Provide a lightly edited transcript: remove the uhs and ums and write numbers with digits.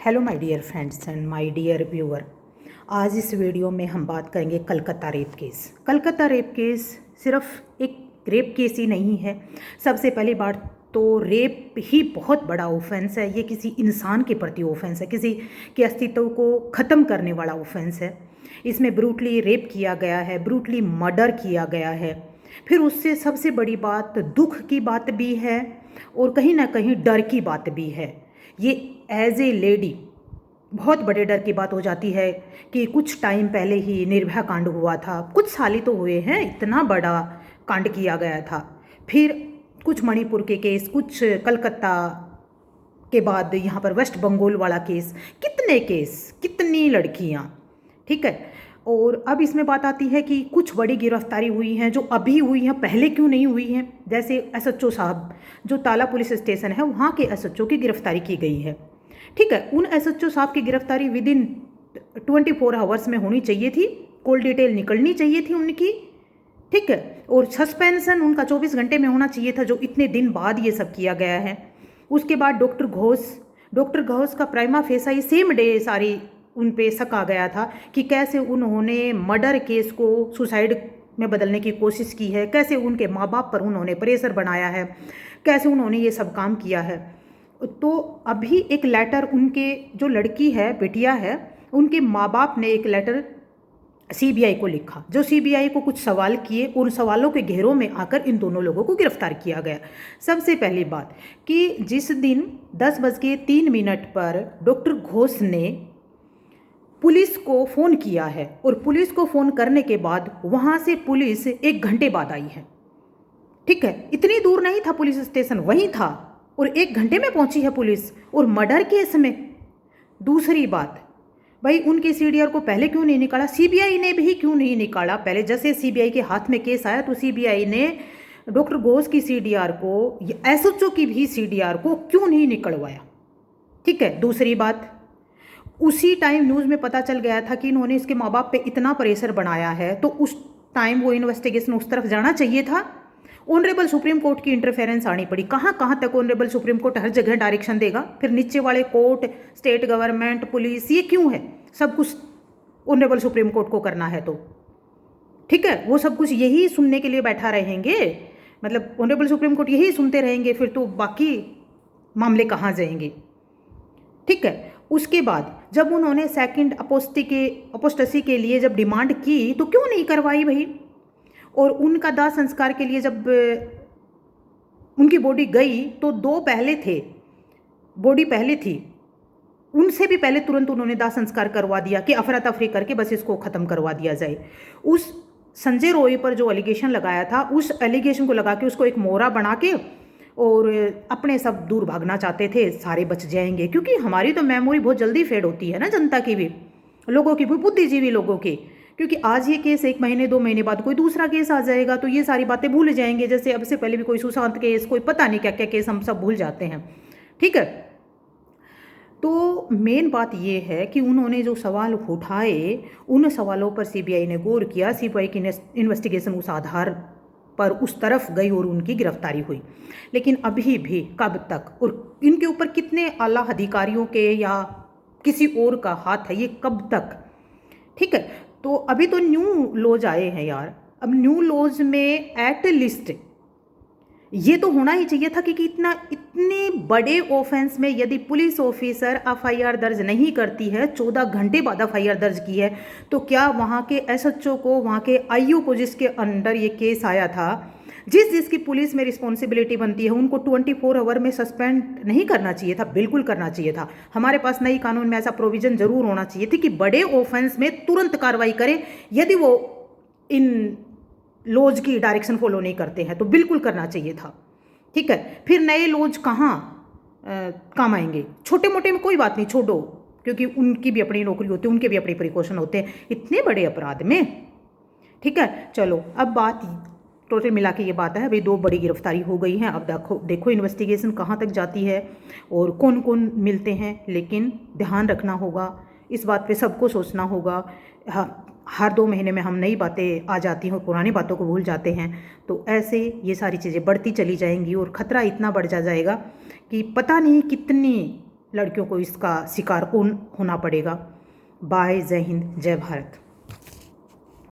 Hello my dear friends and my dear viewer. आज इस video में हम बात करेंगे Calcutta rape case. Calcutta rape case सिर्फ एक रेप केस ही नहीं है। सबसे पहली बात तो रेप ही बहुत बड़ा ऑफेंस है। ये किसी इंसान के प्रति ऑफेंस है, किसी के अस्तित्व को ख़त्म करने वाला ऑफेंस है। इसमें ब्रूटली रेप किया गया है, ब्रूटली मर्डर किया गया है। फिर उससे सबसे बड़ी बात दुख की बात भी है और कहीं ना कहीं डर की बात भी है। ये एज ए लेडी बहुत बड़े डर की बात हो जाती है कि कुछ टाइम पहले ही निर्भया कांड हुआ था, कुछ साल ही तो हुए हैं, इतना बड़ा कांड किया गया था। फिर कुछ मणिपुर के केस, कुछ कलकत्ता के बाद यहाँ पर वेस्ट बंगाल वाला केस, कितने केस, कितनी लड़कियाँ, ठीक है। और अब इसमें बात आती है कि कुछ बड़ी गिरफ्तारी हुई हैं जो अभी हुई हैं, पहले क्यों नहीं हुई हैं। जैसे एसएचओ साहब, जो ताला पुलिस स्टेशन है वहाँ के एसएचओ की गिरफ्तारी की गई है, ठीक है। उन एसएचओ साहब की गिरफ्तारी विद इन 24 आवर्स में होनी चाहिए थी, कॉल डिटेल निकलनी चाहिए थी उनकी, ठीक है। और सस्पेंशन उनका 24 घंटे में होना चाहिए था, जो इतने दिन बाद ये सब किया गया है। उसके बाद डॉक्टर घोष का प्राइमा फेसाई सेम डे सारी उन पे शक आ गया था कि कैसे उन्होंने मर्डर केस को सुसाइड में बदलने की कोशिश की है, कैसे उनके माँ बाप पर उन्होंने प्रेशर बनाया है, कैसे उन्होंने ये सब काम किया है। तो अभी एक लेटर उनके, जो लड़की है, बिटिया है, उनके माँ बाप ने एक लेटर सीबीआई को लिखा, जो सीबीआई को कुछ सवाल किए, उन सवालों के घेरों में आकर इन दोनों लोगों को गिरफ्तार किया गया। सबसे पहली बात कि जिस दिन 10:03 पर डॉक्टर घोष ने पुलिस को फ़ोन किया है और पुलिस को फ़ोन करने के बाद वहाँ से पुलिस 1 घंटे बाद आई है, ठीक है। इतनी दूर नहीं था पुलिस स्टेशन, वहीं था और 1 घंटे में पहुंची है पुलिस, और मर्डर केस में। दूसरी बात, भाई उनके सीडीआर को पहले क्यों नहीं निकाला, सीबीआई ने भी क्यों नहीं निकाला। पहले जैसे सीबीआई के हाथ में केस आया तो सीबीआई ने डॉक्टर घोष की सीडीआर को, एसएचओ की भी सीडीआर को क्यों नहीं निकलवाया, ठीक है। दूसरी बात, उसी टाइम न्यूज़ में पता चल गया था कि इन्होंने इसके माँ बाप पे इतना प्रेशर बनाया है, तो उस टाइम वो इन्वेस्टिगेशन उस तरफ जाना चाहिए था। ऑनरेबल सुप्रीम कोर्ट की इंटरफेरेंस आनी पड़ी। कहाँ तक ऑनरेबल सुप्रीम कोर्ट हर जगह डायरेक्शन देगा, फिर नीचे वाले कोर्ट, स्टेट गवर्नमेंट, पुलिस, ये क्यों है, सब कुछ ऑनरेबल सुप्रीम कोर्ट को करना है तो, ठीक है। वो सब कुछ यही सुनने के लिए बैठा रहेंगे, मतलब ऑनरेबल सुप्रीम कोर्ट यही सुनते रहेंगे, फिर तो बाकी मामले कहाँ जाएंगे, ठीक है। उसके बाद जब उन्होंने सेकंड अपोस्टेसी के लिए जब डिमांड की तो क्यों नहीं करवाई भाई। और उनका दाह संस्कार के लिए जब उनकी बॉडी गई तो 2 पहले थे, बॉडी पहले थी, उनसे भी पहले तुरंत उन्होंने दाह संस्कार करवा दिया कि अफरा तफरी करके बस इसको ख़त्म करवा दिया जाए। उस संजय रॉय पर जो एलिगेशन लगाया था, उस एलिगेशन को लगा के उसको एक मोहरा बना के और अपने सब दूर भागना चाहते थे, सारे बच जाएंगे। क्योंकि हमारी तो मेमोरी बहुत जल्दी फेड होती है ना, जनता की भी, लोगों की भी, बुद्धिजीवी लोगों की। क्योंकि आज ये केस 1 महीने 2 महीने बाद कोई दूसरा केस आ जाएगा तो ये सारी बातें भूल जाएंगे। जैसे अब से पहले भी कोई सुशांत केस, कोई पता नहीं क्या क्या केस, हम सब भूल जाते हैं, ठीक है। तो मेन बात ये है कि उन्होंने जो सवाल उठाए, उन सवालों पर सीबीआई ने गौर किया, सीबीआई की इन्वेस्टिगेशन उस आधार पर उस तरफ गई और उनकी गिरफ्तारी हुई। लेकिन अभी भी कब तक, और इनके ऊपर कितने आला अधिकारियों के या किसी और का हाथ है, ये कब तक, ठीक है। तो अभी तो न्यू लॉज आए हैं यार। अब न्यू लॉज में एट लिस्ट ये तो होना ही चाहिए था कि इतने बड़े ऑफेंस में यदि पुलिस ऑफिसर एफआईआर दर्ज नहीं करती है, 14 घंटे बाद एफआईआर दर्ज की है, तो क्या वहाँ के एसएचओ को, वहाँ के आईओ को, जिसके अंडर ये केस आया था, जिसकी पुलिस में रिस्पॉन्सिबिलिटी बनती है, उनको 24 आवर में सस्पेंड नहीं करना चाहिए था? बिल्कुल करना चाहिए था। हमारे पास नई कानून में ऐसा प्रोविजन जरूर होना चाहिए थी कि बड़े ऑफेंस में तुरंत कार्रवाई करे। यदि वो इन लॉज की डायरेक्शन फॉलो नहीं करते हैं तो बिल्कुल करना चाहिए था, ठीक है। फिर नए लॉज कहाँ काम आएंगे, छोटे मोटे में कोई बात नहीं, छोड़ो, क्योंकि उनकी भी अपनी नौकरी होती है, उनके भी अपने प्रिकॉशन होते हैं, इतने बड़े अपराध में, ठीक है। चलो अब बात टोटल मिला के ये बात है, भाई 2 बड़ी गिरफ्तारी हो गई हैं। अब देखो इन्वेस्टिगेशन कहाँ तक जाती है और कौन कौन मिलते हैं। लेकिन ध्यान रखना होगा, इस बात पे सबको सोचना होगा। हर 2 महीने में हम नई बातें आ जाती हैं और पुरानी बातों को भूल जाते हैं, तो ऐसे ये सारी चीज़ें बढ़ती चली जाएंगी और ख़तरा इतना बढ़ जाएगा कि पता नहीं कितनी लड़कियों को इसका शिकार कौन होना पड़ेगा। बाय, जय हिंद, जय भारत।